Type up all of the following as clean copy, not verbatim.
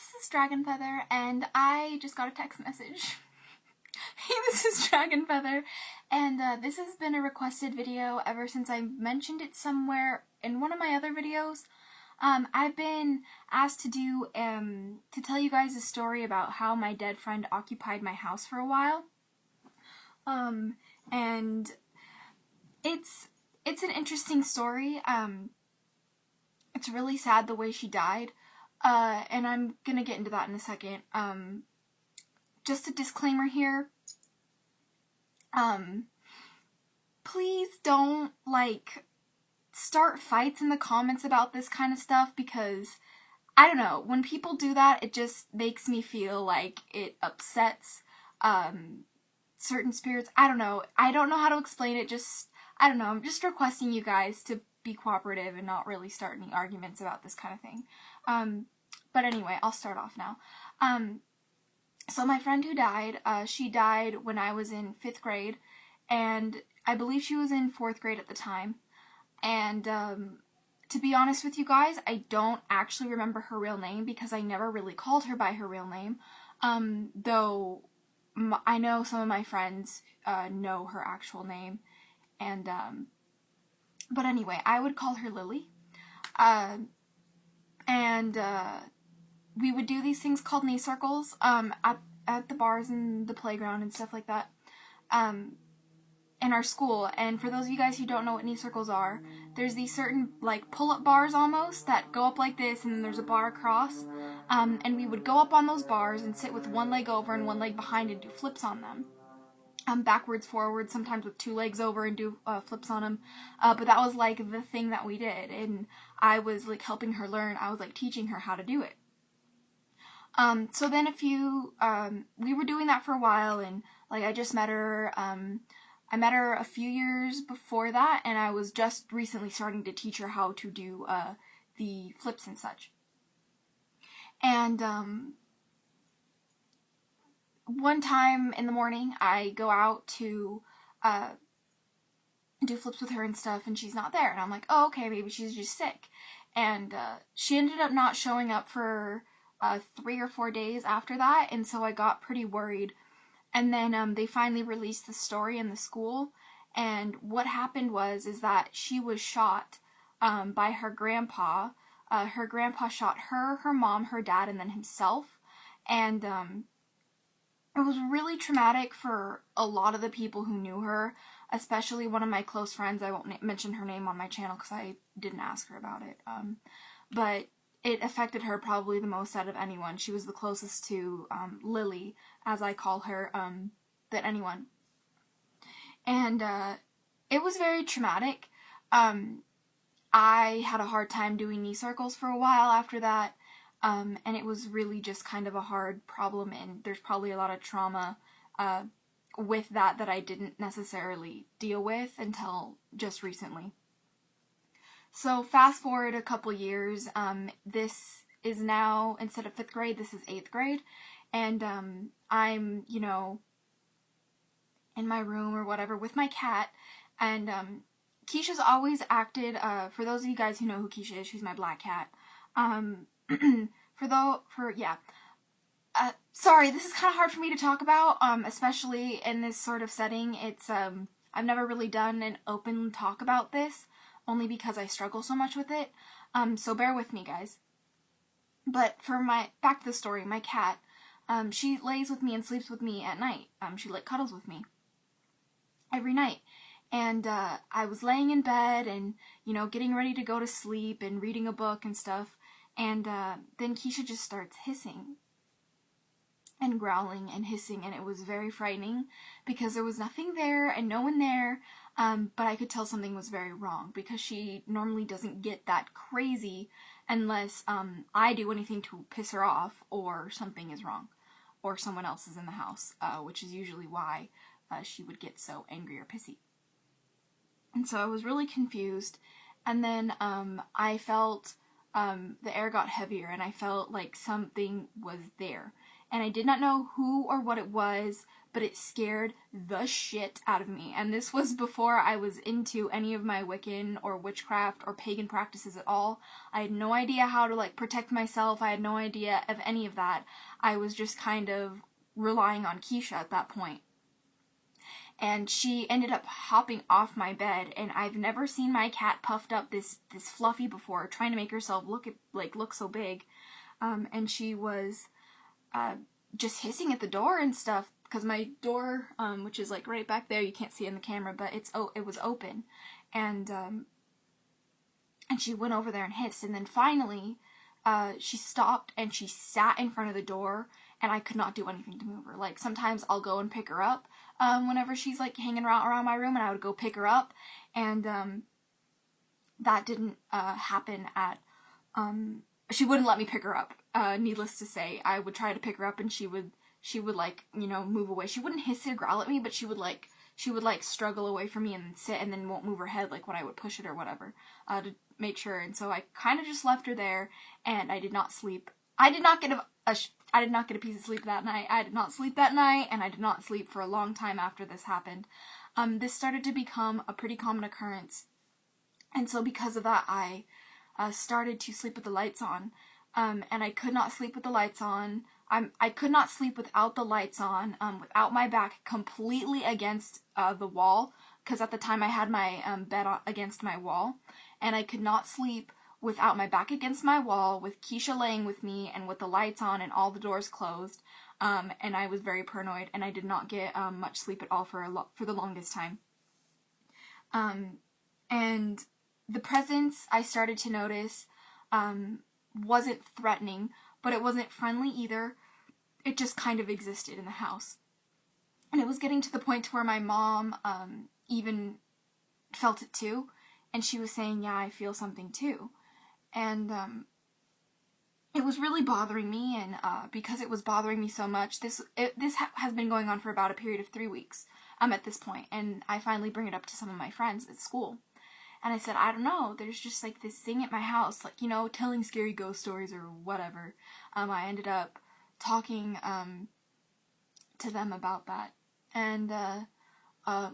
this is Dragon Feather, and I just got a text message. Hey, this is Dragon Feather, and this has been a requested video ever since I mentioned it somewhere in one of my other videos. I've been asked to tell you guys a story about how my dead friend occupied my house for a while. And it's an interesting story. It's really sad the way she died. And I'm gonna get into that in a second. Just a disclaimer here. Please don't, start fights in the comments about this kind of stuff, because, I don't know, when people do that, it just makes me feel like it upsets, certain spirits. I don't know how to explain it, I don't know, I'm just requesting you guys to be cooperative and not really start any arguments about this kind of thing. But anyway, I'll start off now. So my friend who died, she died when I was in 5th grade, and I believe she was in 4th grade at the time. And to be honest with you guys, I don't actually remember her real name because I never really called her by her real name, though I know some of my friends know her actual name. And but anyway, I would call her Lily. We would do these things called knee circles at the bars and the playground and stuff like that in our school. And for those of you guys who don't know what knee circles are, there's these certain pull-up bars almost that go up like this, and then there's a bar across, and we would go up on those bars and sit with one leg over and one leg behind and do flips on them. Backwards, forwards, sometimes with 2 legs over and do flips on them. But that was the thing that we did, and I was helping her learn. I was teaching her how to do it. So then we were doing that for a while, and I just met her. I met her a few years before that, and I was just recently starting to teach her how to do the flips and such. And one time in the morning, I go out to do flips with her and stuff, and she's not there. And I'm like, oh, okay, maybe she's just sick. And she ended up not showing up for 3 or 4 days after that, and so I got pretty worried. And then they finally released the story in the school, and what happened is that she was shot by her grandpa. Her grandpa shot her mom, her dad, and then himself. And it was really traumatic for a lot of the people who knew her, especially one of my close friends. I won't mention her name on my channel because I didn't ask her about it. But it affected her probably the most out of anyone. She was the closest to Lily, as I call her, than anyone. And it was very traumatic. I had a hard time doing knee circles for a while after that, and it was really just kind of a hard problem, and there's probably a lot of trauma with that I didn't necessarily deal with until just recently. So fast forward a couple years, this is now, instead of 5th grade, this is 8th grade, and I'm, in my room or whatever with my cat, and Keisha's always acted, for those of you guys who know who Keisha is, she's my black cat. Sorry, this is kind of hard for me to talk about, especially in this sort of setting. It's, I've never really done an open talk about this, only because I struggle so much with it, so bear with me, guys. But back to the story, my cat, she lays with me and sleeps with me at night. She cuddles with me every night. And I was laying in bed and, getting ready to go to sleep and reading a book and stuff, and then Keisha just starts hissing and growling and hissing, and it was very frightening because there was nothing there and no one there, but I could tell something was very wrong because she normally doesn't get that crazy unless I do anything to piss her off or something is wrong or someone else is in the house, which is usually why she would get so angry or pissy. And so I was really confused, and then I felt the air got heavier, and I felt like something was there. and I did not know who or what it was, but it scared the shit out of me. And this was before I was into any of my Wiccan or witchcraft or pagan practices at all. I had no idea how to, like, protect myself. I had no idea of any of that. I was just kind of relying on Keisha at that point. And she ended up hopping off my bed, and I've never seen my cat puffed up this fluffy before, trying to make herself look so big. And she was just hissing at the door and stuff, because my door, which is like right back there, you can't see it in the camera, but it was open, and she went over there and hissed, and then finally, she stopped and she sat in front of the door, and I could not do anything to move her. Like, sometimes I'll go and pick her up, whenever she's like hanging around my room, and I would go pick her up, and that didn't happen at she wouldn't let me pick her up. Needless to say, I would try to pick her up, and she would like, you know, move away. She wouldn't hiss or growl at me, but she would struggle away from me and then sit, and then won't move her head, like when I would push it or whatever, to make sure. And so I kind of just left her there, and I did not sleep. I did not get a piece of sleep that night. I did not sleep that night, and I did not sleep for a long time after this happened. This started to become a pretty common occurrence, and so because of that, I started to sleep with the lights on, and I could not sleep with the lights on. I could not sleep without the lights on, without my back completely against the wall, because at the time I had my bed against my wall, and I could not sleep without my back against my wall, with Keisha laying with me, and with the lights on and all the doors closed, and I was very paranoid, and I did not get much sleep at all for the longest time. And the presence I started to notice wasn't threatening, but it wasn't friendly either. It just kind of existed in the house. And it was getting to the point to where my mom even felt it too, and she was saying, yeah, I feel something too. And it was really bothering me, and because it was bothering me so much, this has been going on for about a period of 3 weeks at this point, and I finally bring it up to some of my friends at school. And I said, I don't know, there's just like this thing at my house, like, you know, telling scary ghost stories or whatever. I ended up talking to them about that. And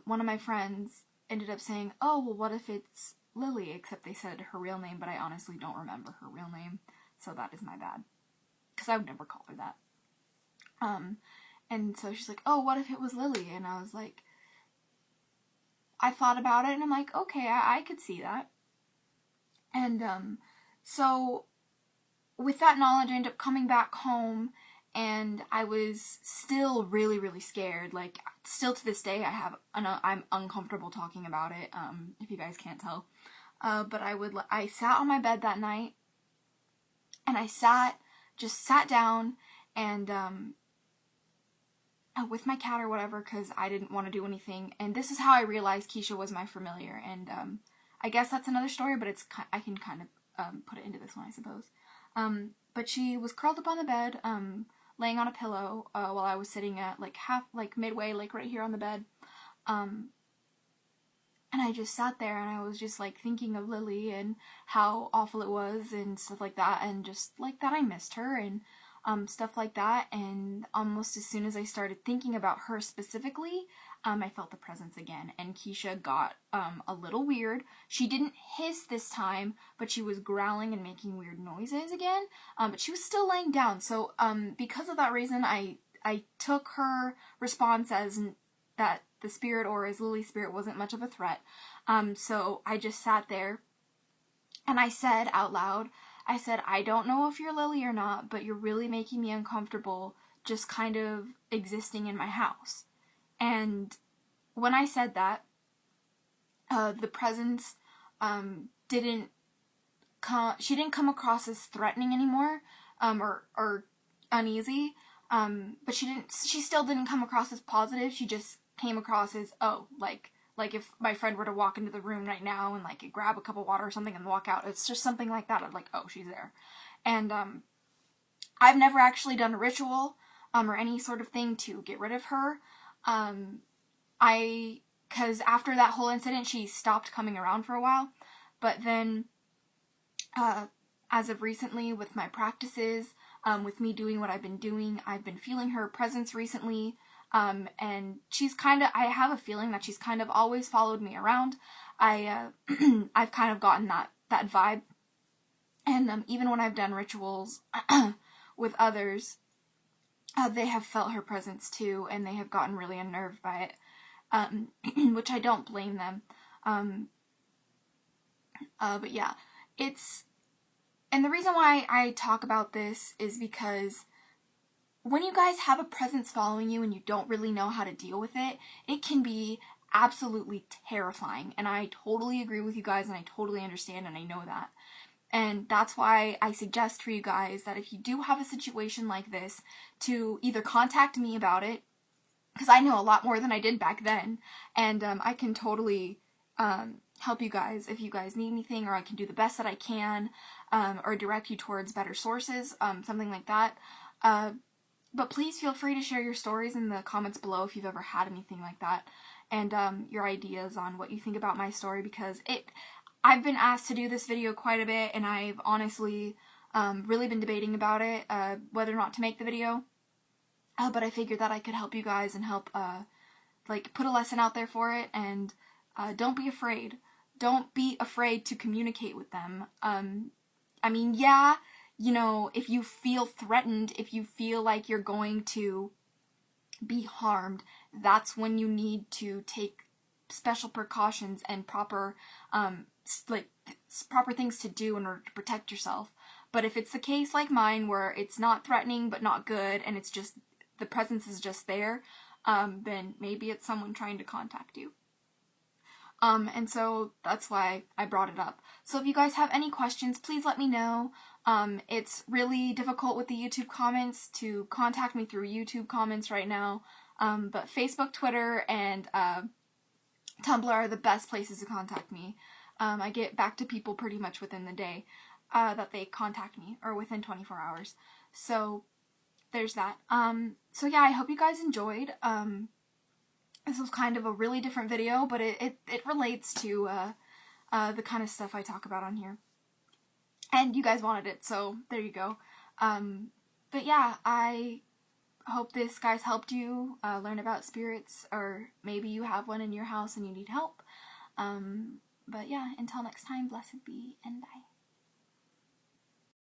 one of my friends ended up saying, oh, well, what if it's Lily? Except they said her real name, but I honestly don't remember her real name, so that is my bad, because I would never call her that. And so she's like, oh, what if it was Lily? And I was like, I thought about it, and I'm like, okay, I could see that. And so with that knowledge, I ended up coming back home, and I was still really, really scared. Like, still to this day, I'm uncomfortable talking about it, if you guys can't tell. But I sat on my bed that night, and I just sat down, and with my cat or whatever, because I didn't want to do anything. And this is how I realized Keisha was my familiar. And I guess that's another story, but I can kind of put it into this one, I suppose. But she was curled up on the bed, laying on a pillow, while I was sitting at midway, like right here on the bed. And I just sat there, and I was just like thinking of Lily and how awful it was and stuff like that, and just like that I missed her and stuff like that. And almost as soon as I started thinking about her specifically, I felt the presence again, and Keisha got a little weird. She didn't hiss this time, but she was growling and making weird noises again, but she was still laying down. So because of that reason, I took her response as that the spirit, or as Lily's spirit, wasn't much of a threat. So I just sat there, and I said out loud, I said, I don't know if you're Lily or not, but you're really making me uncomfortable just kind of existing in my house. And when I said that, the presence didn't come across as threatening anymore, or uneasy, but she still didn't come across as positive. She just came across as, oh, like if my friend were to walk into the room right now and like grab a cup of water or something and walk out, it's just something like that. I'm like, oh, she's there. And I've never actually done a ritual or any sort of thing to get rid of her. Because after that whole incident, she stopped coming around for a while. But then, as of recently with my practices, with me doing what I've been doing. I've been feeling her presence recently, and she's kind of, I have a feeling that she's kind of always followed me around. I've kind of gotten that vibe. And even when I've done rituals with others, they have felt her presence too, and they have gotten really unnerved by it, which I don't blame them. But yeah, and the reason why I talk about this is because when you guys have a presence following you and you don't really know how to deal with it, it can be absolutely terrifying. And I totally agree with you guys, and I totally understand, and I know that. And that's why I suggest for you guys that if you do have a situation like this, to either contact me about it, because I know a lot more than I did back then, and I can totally help you guys if you guys need anything, or I can do the best that I can, or direct you towards better sources, something like that. But please feel free to share your stories in the comments below if you've ever had anything like that, and your ideas on what you think about my story, because I've been asked to do this video quite a bit, and I've honestly really been debating about it, whether or not to make the video. But I figured that I could help you guys and help like put a lesson out there for it, and don't be afraid. Don't be afraid to communicate with them. I mean, yeah, you know, if you feel threatened, if you feel like you're going to be harmed, that's when you need to take special precautions and proper proper things to do in order to protect yourself. But if it's the case like mine, where it's not threatening but not good, and it's just the presence is just there, then maybe it's someone trying to contact you. And so that's why I brought it up. So if you guys have any questions, please let me know. It's really difficult with the YouTube comments to contact me through YouTube comments right now. But Facebook, Twitter, and Tumblr are the best places to contact me. I get back to people pretty much within the day that they contact me, or within 24 hours. So there's that. So yeah, I hope you guys enjoyed. This was kind of a really different video, but it relates to the kind of stuff I talk about on here. And you guys wanted it, so there you go. But yeah, I hope this, guys, helped you learn about spirits, or maybe you have one in your house and you need help. But yeah, until next time, blessed be, and bye.